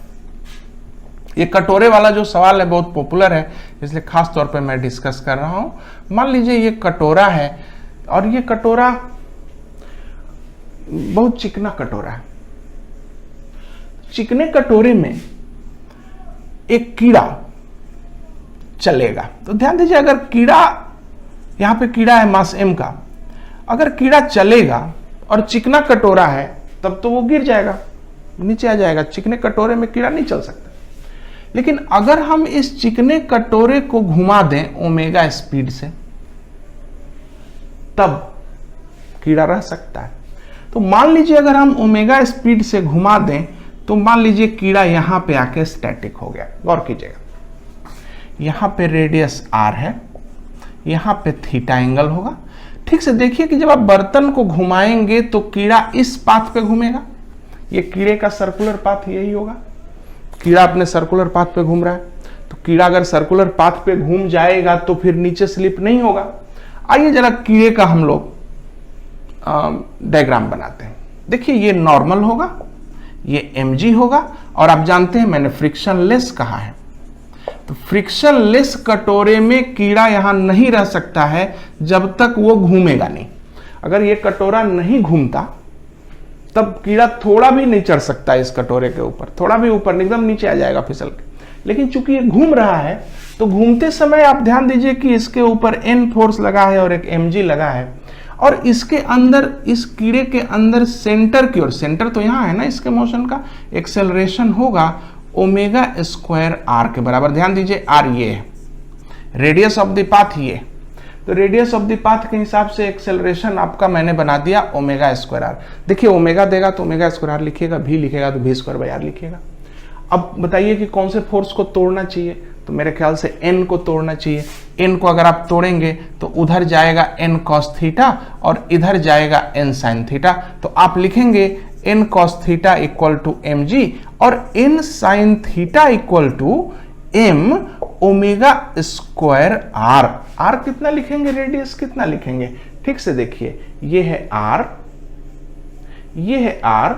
ये कटोरे वाला जो सवाल है बहुत पॉपुलर है, इसलिए खास तौर पे मैं डिस्कस कर रहा हूं। मान लीजिए ये कटोरा है और ये कटोरा बहुत चिकना कटोरा है। चिकने कटोरे में एक कीड़ा चलेगा। तो ध्यान दीजिए, अगर कीड़ा, यहां पे कीड़ा है मास m का, अगर कीड़ा चलेगा और चिकना कटोरा है तब तो वो गिर जाएगा, नीचे आ जाएगा। चिकने कटोरे में कीड़ा नहीं चल सकता। लेकिन अगर हम इस चिकने कटोरे को घुमा दें ओमेगा स्पीड से तब कीड़ा रह सकता है। तो मान लीजिए अगर हम ओमेगा स्पीड से घुमा दें तो मान लीजिए कीड़ा यहां पे आके स्टैटिक हो गया। गौर कीजिएगा, यहां पे रेडियस r है, यहां पे थीटा एंगल होगा। ठीक से देखिए कि जब आप बर्तन को घुमाएंगे तो कीड़ा इस पाथ पे घूमेगा। ये कीड़े का सर्कुलर पाथ यही होगा। कीड़ा अपने सर्कुलर पाथ पे घूम रहा है, तो कीड़ा अगर सर्कुलर पाथ पे घूम जाएगा तो फिर नीचे स्लिप नहीं होगा। आइए जरा कीड़े का हम लोग डायग्राम बनाते हैं। देखिए ये नॉर्मल होगा, ये mg होगा, और आप जानते हैं मैंने फ्रिक्शन लेस कहा है। तो फ्रिक्शनलेस कटोरे में कीड़ा यहां नहीं रह सकता है जब तक वो घूमेगा नहीं। अगर ये कटोरा नहीं घूमता तब कीड़ा थोड़ा भी नहीं चढ़ सकता इस कटोरे के ऊपर, थोड़ा भी ऊपर एकदम नीचे आ जाएगा फिसल के। लेकिन चूंकि ये घूम रहा है तो घूमते समय आप ध्यान दीजिए कि इसके ऊपर N फोर्स लगा है और एक mg लगा है, और इसके अंदर, इस कीड़े के अंदर सेंटर की ओर, सेंटर तो यहाँ है ना इसके मोशन का, एक्सेलरेशन होगा ओमेगा स्क्वायर आर के बराबर। ध्यान दीजिए आर ये है, रेडियस ऑफ द पाथ ये, तो रेडियस ऑफ द पाथ के हिसाब से एक्सेलरेशन आपका मैंने बना दिया ओमेगा स्क्वायर आर। देखिए ओमेगा देगा तो ओमेगा स्क्वायर आर लिखिएगा, भी लिखेगा तो भी स्क्वायर बाई आर लिखिएगा। अब बताइए कि कौन से फोर्स को तोड़ना चाहिए, तो मेरे ख्याल से n को तोड़ना चाहिए। n को अगर आप तोड़ेंगे तो उधर जाएगा n cos थीटा और इधर जाएगा n sin थीटा, तो आप लिखेंगे n cos theta equal to mg और n sin theta equal to m omega square R. R कितना लिखेंगे, रेडियस कितना लिखेंगे, ठीक से देखिए, ये है आर, ये है आर,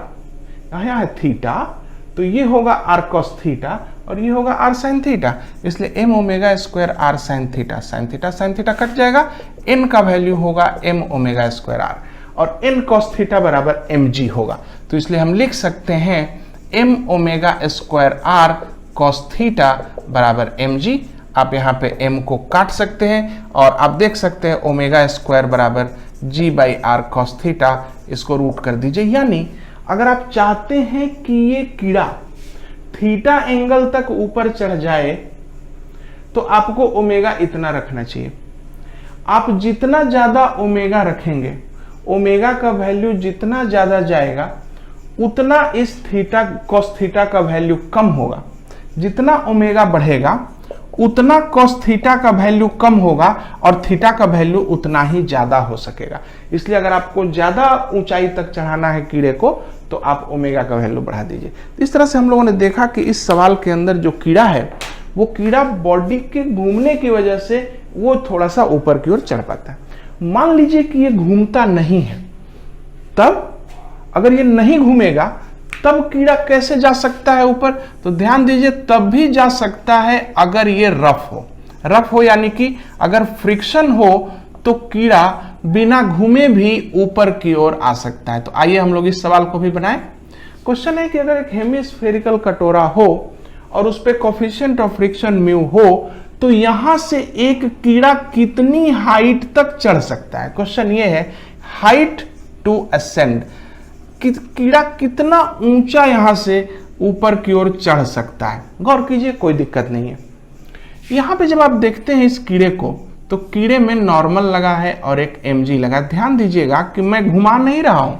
यहाँ है थीटा, तो ये होगा आर cos थीटा और ये होगा आर sin थीटा, इसलिए m omega square R sin theta, sin theta cut जाएगा, n का वैल्यू होगा m ओमेगा स्क्वायर आर और n cos थीटा बराबर mg होगा। तो इसलिए हम लिख सकते हैं m omega square R cos theta बराबर mg। आप यहाँ पे m को काट सकते हैं और आप देख सकते हैं ओमेगा स्क्वायर बराबर g by R cos theta, इसको रूट कर दीजिए। यानी अगर आप चाहते हैं कि ये कीड़ा थीटा एंगल तक ऊपर चढ़ जाए तो आपको ओमेगा इतना रखना चाहिए। आप जितना ज्यादा ओमेगा रखेंगे, ओमेगा का वैल्यू जितना ज्यादा जाएगा उतना इस थीटा cos थीटा का वैल्यू कम होगा। जितना ओमेगा बढ़ेगा उतना cos थीटा का वैल्यू कम होगा और थीटा का वैल्यू उतना ही ज्यादा हो सकेगा। इसलिए अगर आपको ज्यादा ऊंचाई तक चढ़ाना है कीड़े को तो आप ओमेगा का वैल्यू बढ़ा दीजिए। इस तरह से हम लोगों ने देखा कि इस सवाल के अंदर जो कीड़ा है वो कीड़ा बॉडी के घूमने की वजह से वो थोड़ा सा ऊपर की ओर चढ़ पाता है। मान लीजिए कि ये घूमता नहीं है, तब अगर ये नहीं घूमेगा तब कीड़ा कैसे जा सकता है ऊपर, तो ध्यान दीजिए तब भी जा सकता है अगर ये रफ हो यानी कि अगर फ्रिक्शन हो तो कीड़ा बिना घूमे भी ऊपर की ओर आ सकता है। तो आइए हम लोग इस सवाल को भी बनाएं। क्वेश्चन है कि अगर एक हेमिस्फेरिकल कटोरा हो और उस पर कोफिशिएंट ऑफ फ्रिक्शन म्यू हो तो यहां से एक कीड़ा कितनी हाइट तक चढ़ सकता है। क्वेश्चन ये है हाइट टू असेंड, कीड़ा कितना ऊंचा यहां से ऊपर की ओर चढ़ सकता है। गौर कीजिए, कोई दिक्कत नहीं है। यहां पे जब आप देखते हैं इस कीड़े को तो कीड़े में नॉर्मल लगा है और एक mg लगा। ध्यान दीजिएगा कि मैं घुमा नहीं रहा हूं,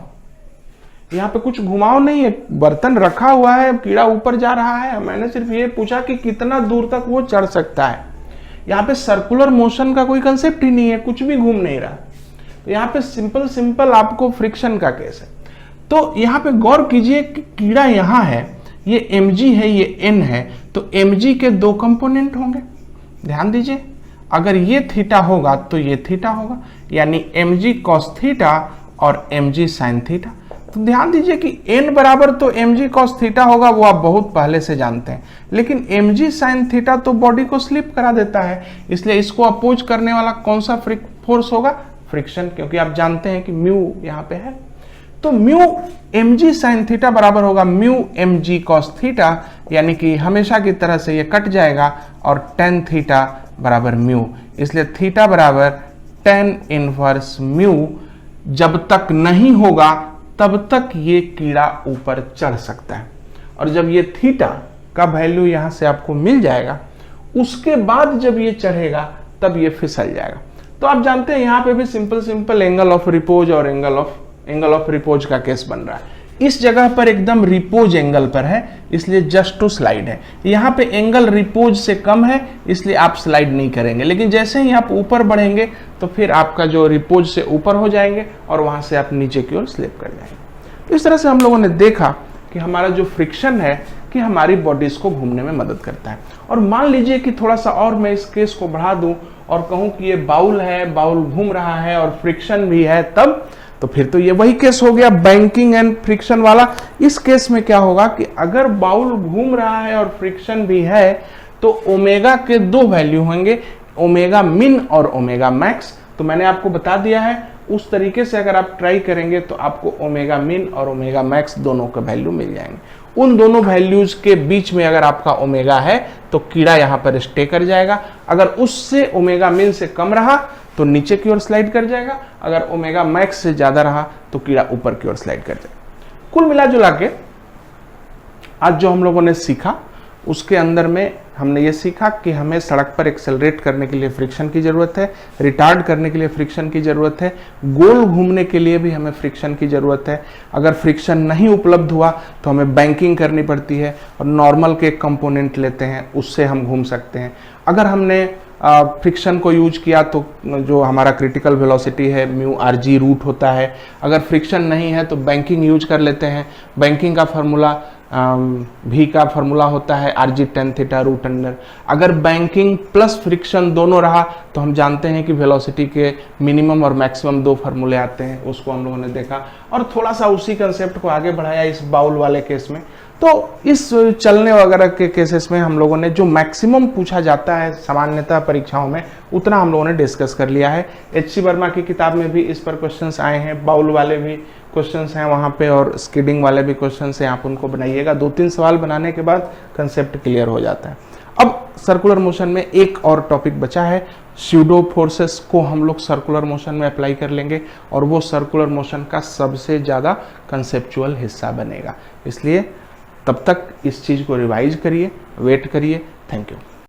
यहाँ पे कुछ घुमाव नहीं है, बर्तन रखा हुआ है, कीड़ा ऊपर जा रहा है। मैंने सिर्फ ये पूछा कि कितना दूर तक वो चढ़ सकता है। यहाँ पे सर्कुलर मोशन का कोई कंसेप्ट ही नहीं है, कुछ भी घूम नहीं रहा। तो यहाँ पे सिंपल आपको फ्रिक्शन का केस है। तो यहाँ पे गौर कीजिए कि कीड़ा यहाँ है, ये mg है, ये n है, तो mg के दो कंपोनेंट होंगे। ध्यान दीजिए, अगर ये थीटा होगा तो ये थीटा होगा, यानी mg cos थीटा और mg sin थीटा। तो ध्यान दीजिए कि n बराबर तो mg cos थीटा होगा, वो आप बहुत पहले से जानते हैं, लेकिन mg sin थीटा तो बॉडी को स्लिप करा देता है, इसलिए इसको अपोज करने वाला कौन सा फोर्स होगा, फ्रिक्शन, क्योंकि आप जानते हैं कि म्यू यहाँ पे है। तो म्यू mg sin थीटा बराबर होगा म्यू mg cos थीटा, यानी कि हमेशा की तरह से ये कट जाएगा और tan थीटा बराबर म्यू, इसलिए थीटा बराबर tan इनवर्स म्यू। जब तक नहीं होगा तब तक ये कीड़ा ऊपर चढ़ सकता है, और जब ये थीटा का वैल्यू यहां से आपको मिल जाएगा उसके बाद जब ये चढ़ेगा तब ये फिसल जाएगा। तो आप जानते हैं यहाँ पे भी सिंपल एंगल ऑफ रिपोज और एंगल ऑफ रिपोज का केस बन रहा है। इस जगह पर एकदम रिपोज एंगल पर है, इसलिए जस्ट टू स्लाइड है। यहाँ पे एंगल रिपोज से कम है, इसलिए आप स्लाइड नहीं करेंगे, लेकिन जैसे ही आप ऊपर बढ़ेंगे तो फिर आपका जो रिपोज से ऊपर हो जाएंगे और वहां से आप नीचे की ओर स्लिप कर जाएंगे। तो इस तरह से हम लोगों ने देखा कि हमारा जो फ्रिक्शन है कि हमारी बॉडीज को घूमने में मदद करता है। और मान लीजिए कि थोड़ा सा और मैं इस केस को बढ़ा दूं और कहूं कि ये बाउल है, बाउल घूम रहा है और फ्रिक्शन भी है, तब तो फिर तो ये वही केस हो गया बैंकिंग एंड फ्रिक्शन वाला। इस केस में क्या होगा कि अगर बाउल घूम रहा है और फ्रिक्शन भी है तो ओमेगा के दो वैल्यू होंगे, ओमेगा मिन और ओमेगा मैक्स। तो मैंने आपको बता दिया है, उस तरीके से अगर आप ट्राई करेंगे तो आपको ओमेगा मिन और ओमेगा मैक्स दोनों का वैल्यू मिल जाएंगे। उन दोनों वैल्यूज के बीच में अगर आपका ओमेगा है तो कीड़ा यहाँ पर स्टे कर जाएगा, अगर उससे ओमेगा मिन से कम रहा तो नीचे की ओर स्लाइड कर जाएगा, अगर ओमेगा मैक्स से ज्यादा रहा तो कीड़ा ऊपर की ओर स्लाइड कर जाएगा। कुल मिला जुला के आज जो हम लोगों ने सीखा उसके अंदर में हमने ये सीखा कि हमें सड़क पर एक्सेलरेट करने के लिए फ्रिक्शन की ज़रूरत है, रिटार्ड करने के लिए फ्रिक्शन की ज़रूरत है, गोल घूमने के लिए भी हमें फ्रिक्शन की ज़रूरत है। अगर फ्रिक्शन नहीं उपलब्ध हुआ तो हमें बैंकिंग करनी पड़ती है और नॉर्मल के एक कंपोनेंट लेते हैं, उससे हम घूम सकते हैं। अगर हमने फ्रिक्शन को यूज किया तो जो हमारा क्रिटिकल वेलोसिटी है म्यू आर जी रूट होता है। अगर फ्रिक्शन नहीं है तो बैंकिंग यूज कर लेते हैं। बैंकिंग का फार्मूला भी का फार्मूला होता है are g tan theta root under. अगर बैंकिंग प्लस फ्रिक्शन दोनों रहा तो हम जानते हैं कि वेलोसिटी के मिनिमम और मैक्सिमम दो फार्मूले आते हैं, उसको हम लोगों ने देखा और थोड़ा सा उसी कंसेप्ट को आगे बढ़ाया इस बाउल वाले केस में। तो इस चलने वगैरह के केसेस में हम लोगों ने जो मैक्सिमम पूछा जाता है सामान्यतः परीक्षाओं में उतना हम लोगों ने डिस्कस कर लिया है। एच.सी. वर्मा की किताब में भी इस पर क्वेश्चंस आए हैं, बाउल वाले भी क्वेश्चंस हैं वहाँ पे और स्किडिंग वाले भी क्वेश्चंस हैं, आप उनको बनाइएगा। 2-3 सवाल बनाने के बाद कंसेप्ट क्लियर हो जाता है। अब सर्कुलर मोशन में एक और टॉपिक बचा है, स्यूडो फोर्सेस को हम लोग सर्कुलर मोशन में अप्लाई कर लेंगे और वो सर्कुलर मोशन का सबसे ज़्यादा कंसेप्चुअल हिस्सा बनेगा। इसलिए तब तक इस चीज़ को रिवाइज करिए, वेट करिए। Thank you.